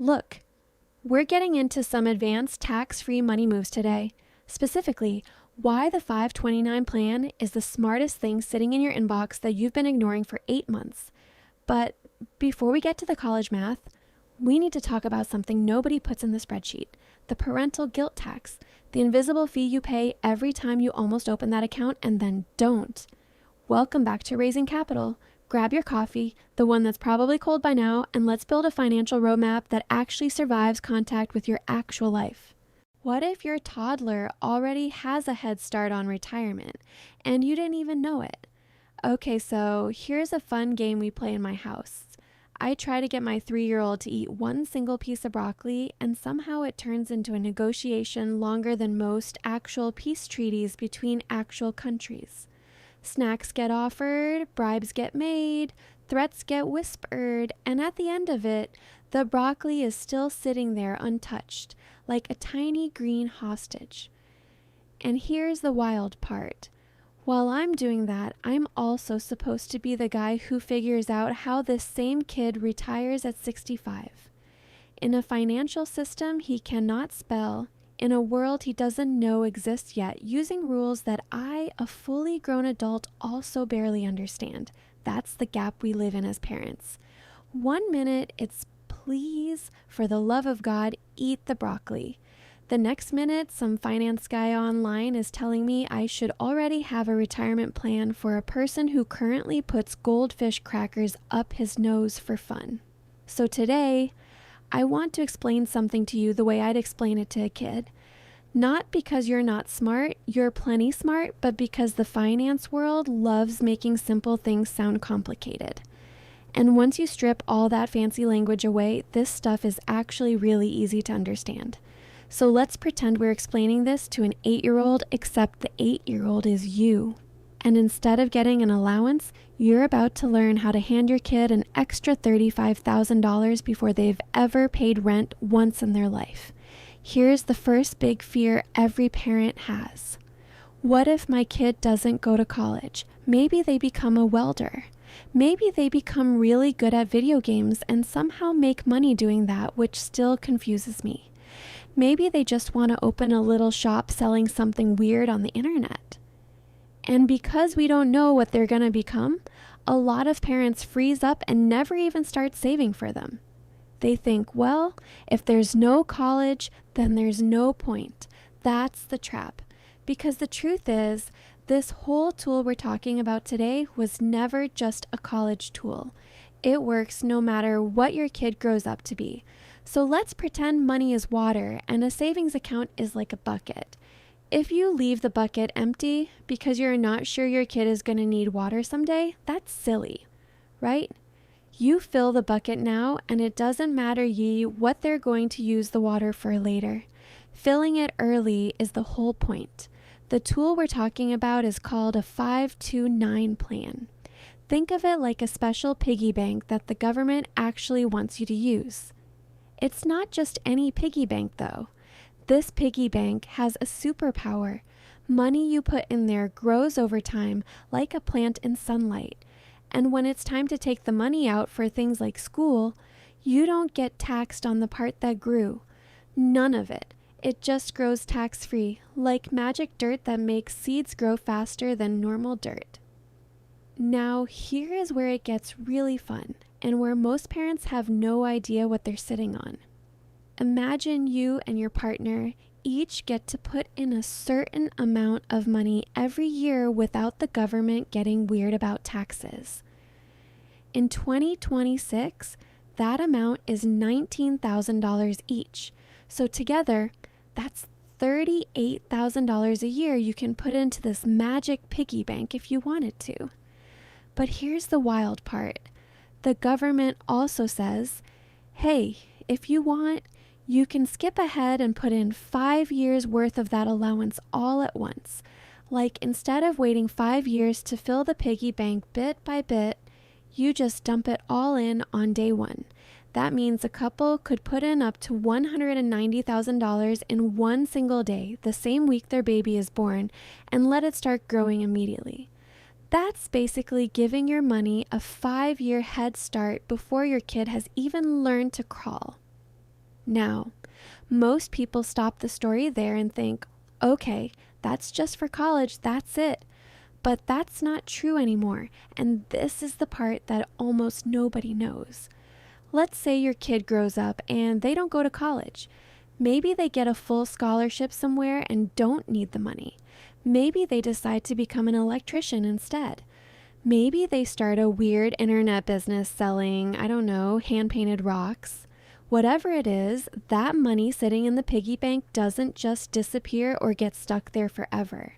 Look, we're getting into some advanced tax-free money moves today. Specifically, why the 529 plan is the smartest thing sitting in your inbox that you've been ignoring for 8 months. But before we get to the college math, we need to talk about something nobody puts in the spreadsheet: the parental guilt tax, the invisible fee you pay every time you almost open that account and then don't. Welcome back to Raising Capital. Grab your coffee, the one that's probably cold by now, and let's build a financial roadmap that actually survives contact with your actual life. What if your toddler already has a head start on retirement and you didn't even know it? Okay, so here's a fun game we play in my house. I try to get my 3-year-old to eat one single piece of broccoli, and somehow it turns into a negotiation longer than most actual peace treaties between actual countries. Snacks get offered, bribes get made, threats get whispered, and at the end of it, the broccoli is still sitting there untouched, like a tiny green hostage. And here's the wild part. While I'm doing that, I'm also supposed to be the guy who figures out how this same kid retires at 65. In a financial system he cannot spell, in a world he doesn't know exists yet, using rules that I, a fully grown adult, also barely understand. That's the gap we live in as parents. 1 minute it's please, for the love of God, eat the broccoli. The next minute, some finance guy online is telling me I should already have a retirement plan for a person who currently puts goldfish crackers up his nose for fun. So today, I want to explain something to you the way I'd explain it to a kid. Not because you're not smart, you're plenty smart, but because the finance world loves making simple things sound complicated. And once you strip all that fancy language away, this stuff is actually really easy to understand. So let's pretend we're explaining this to an 8-year-old, except the 8-year-old is you. And instead of getting an allowance, you're about to learn how to hand your kid an extra $35,000 before they've ever paid rent once in their life. Here's the first big fear every parent has. What if my kid doesn't go to college? Maybe they become a welder. Maybe they become really good at video games and somehow make money doing that, which still confuses me. Maybe they just want to open a little shop selling something weird on the internet. And because we don't know what they're going to become, a lot of parents freeze up and never even start saving for them. They think, well, if there's no college, then there's no point. That's the trap. Because the truth is, this whole tool we're talking about today was never just a college tool. It works no matter what your kid grows up to be. So let's pretend money is water and a savings account is like a bucket. If you leave the bucket empty because you're not sure your kid is going to need water someday, that's silly, right? You fill the bucket now, and it doesn't matter what they're going to use the water for later. Filling it early is the whole point. The tool we're talking about is called a 529 plan. Think of it like a special piggy bank that the government actually wants you to use. It's not just any piggy bank, though. This piggy bank has a superpower. Money you put in there grows over time like a plant in sunlight. And when it's time to take the money out for things like school, you don't get taxed on the part that grew. None of it. It just grows tax-free, like magic dirt that makes seeds grow faster than normal dirt. Now, here is where it gets really fun, and where most parents have no idea what they're sitting on. Imagine you and your partner each get to put in a certain amount of money every year without the government getting weird about taxes. In 2026, that amount is $19,000 each. So together, that's $38,000 a year you can put into this magic piggy bank if you wanted to. But here's the wild part. The government also says, hey, if you want, you can skip ahead and put in 5 years worth of that allowance all at once. Like instead of waiting 5 years to fill the piggy bank bit by bit, you just dump it all in on day one. That means a couple could put in up to $190,000 in one single day, the same week their baby is born, and let it start growing immediately. That's basically giving your money a 5-year head start before your kid has even learned to crawl. Now, most people stop the story there and think, okay, that's just for college, that's it. But that's not true anymore, and this is the part that almost nobody knows. Let's say your kid grows up and they don't go to college. Maybe they get a full scholarship somewhere and don't need the money. Maybe they decide to become an electrician instead. Maybe they start a weird internet business selling, hand-painted rocks. Whatever it is, that money sitting in the piggy bank doesn't just disappear or get stuck there forever.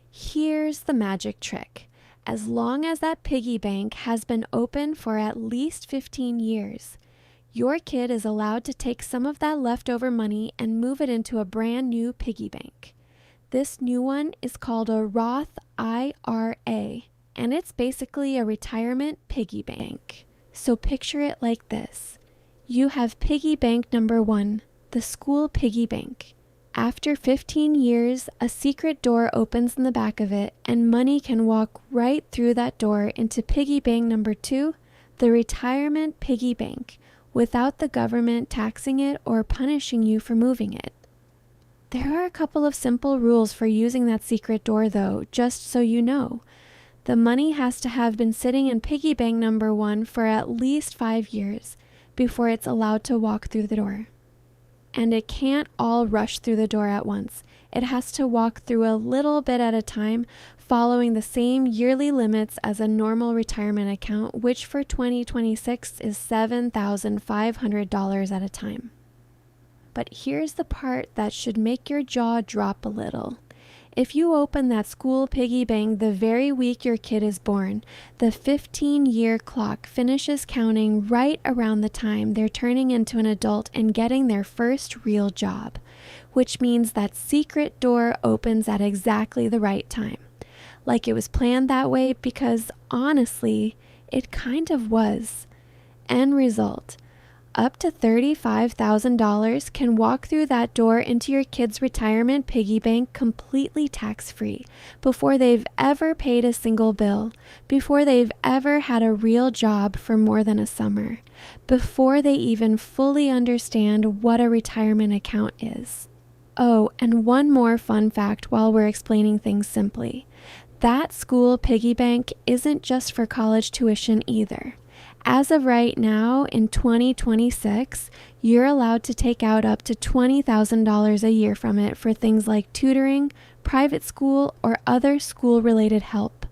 Here's the magic trick. As long as that piggy bank has been open for at least 15 years, your kid is allowed to take some of that leftover money and move it into a brand new piggy bank. This new one is called a Roth IRA, and it's basically a retirement piggy bank. So picture it like this. You have piggy bank number 1, the school piggy bank. After 15 years, a secret door opens in the back of it, and money can walk right through that door into piggy bank number 2, the retirement piggy bank, without the government taxing it or punishing you for moving it. There are a couple of simple rules for using that secret door though, just so you know. The money has to have been sitting in piggy bank number 1 for at least 5 years before it's allowed to walk through the door. And it can't all rush through the door at once. It has to walk through a little bit at a time, following the same yearly limits as a normal retirement account, which for 2026 is $7,500 at a time. But here's the part that should make your jaw drop a little. If you open that school piggy bank the very week your kid is born, the 15-year clock finishes counting right around the time they're turning into an adult and getting their first real job, which means that secret door opens at exactly the right time. Like it was planned that way because, honestly, it kind of was. End result. Up to $35,000 can walk through that door into your kid's retirement piggy bank completely tax-free, before they've ever paid a single bill, before they've ever had a real job for more than a summer, before they even fully understand what a retirement account is. Oh, and one more fun fact while we're explaining things simply. That school piggy bank isn't just for college tuition either. As of right now, in 2026, you're allowed to take out up to $20,000 a year from it for things like tutoring, private school, or other school-related help.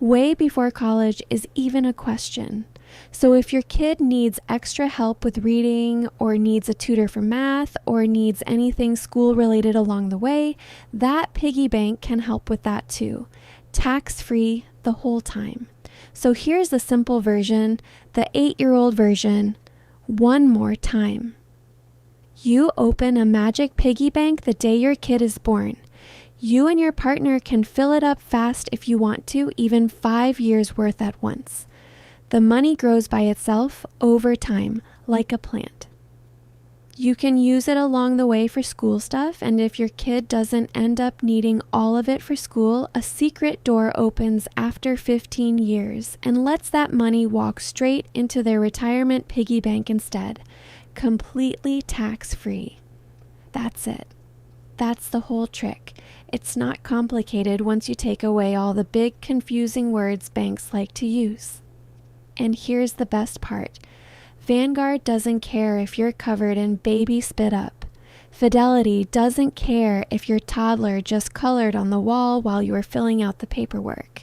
Way before college is even a question. So if your kid needs extra help with reading, or needs a tutor for math, or needs anything school-related along the way, that piggy bank can help with that too. Tax-free the whole time. So here's the simple version, the 8-year-old version, one more time. You open a magic piggy bank the day your kid is born. You and your partner can fill it up fast if you want to, even 5 years worth at once. The money grows by itself over time, like a plant. You can use it along the way for school stuff, and if your kid doesn't end up needing all of it for school, a secret door opens after 15 years and lets that money walk straight into their retirement piggy bank instead, completely tax-free. That's it. That's the whole trick. It's not complicated once you take away all the big confusing words banks like to use. And here's the best part. Vanguard doesn't care if you're covered in baby spit up. Fidelity doesn't care if your toddler just colored on the wall while you were filling out the paperwork.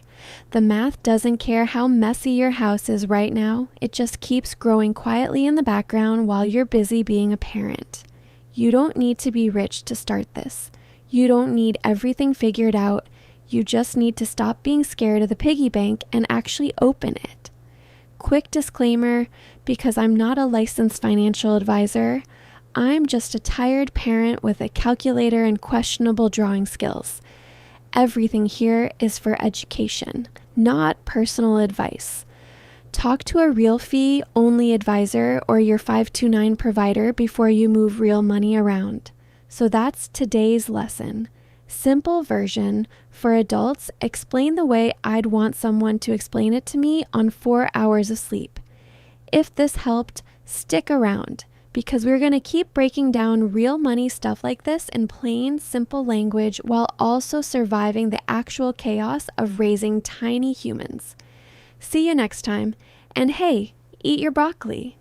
The math doesn't care how messy your house is right now. It just keeps growing quietly in the background while you're busy being a parent. You don't need to be rich to start this. You don't need everything figured out. You just need to stop being scared of the piggy bank and actually open it. Quick disclaimer, because I'm not a licensed financial advisor, I'm just a tired parent with a calculator and questionable drawing skills. Everything here is for education, not personal advice. Talk to a real fee-only advisor or your 529 provider before you move real money around. So that's today's lesson. Simple version, for adults, explain the way I'd want someone to explain it to me on 4 hours of sleep. If this helped, stick around, because we're going to keep breaking down real money stuff like this in plain, simple language while also surviving the actual chaos of raising tiny humans. See you next time, and hey, eat your broccoli.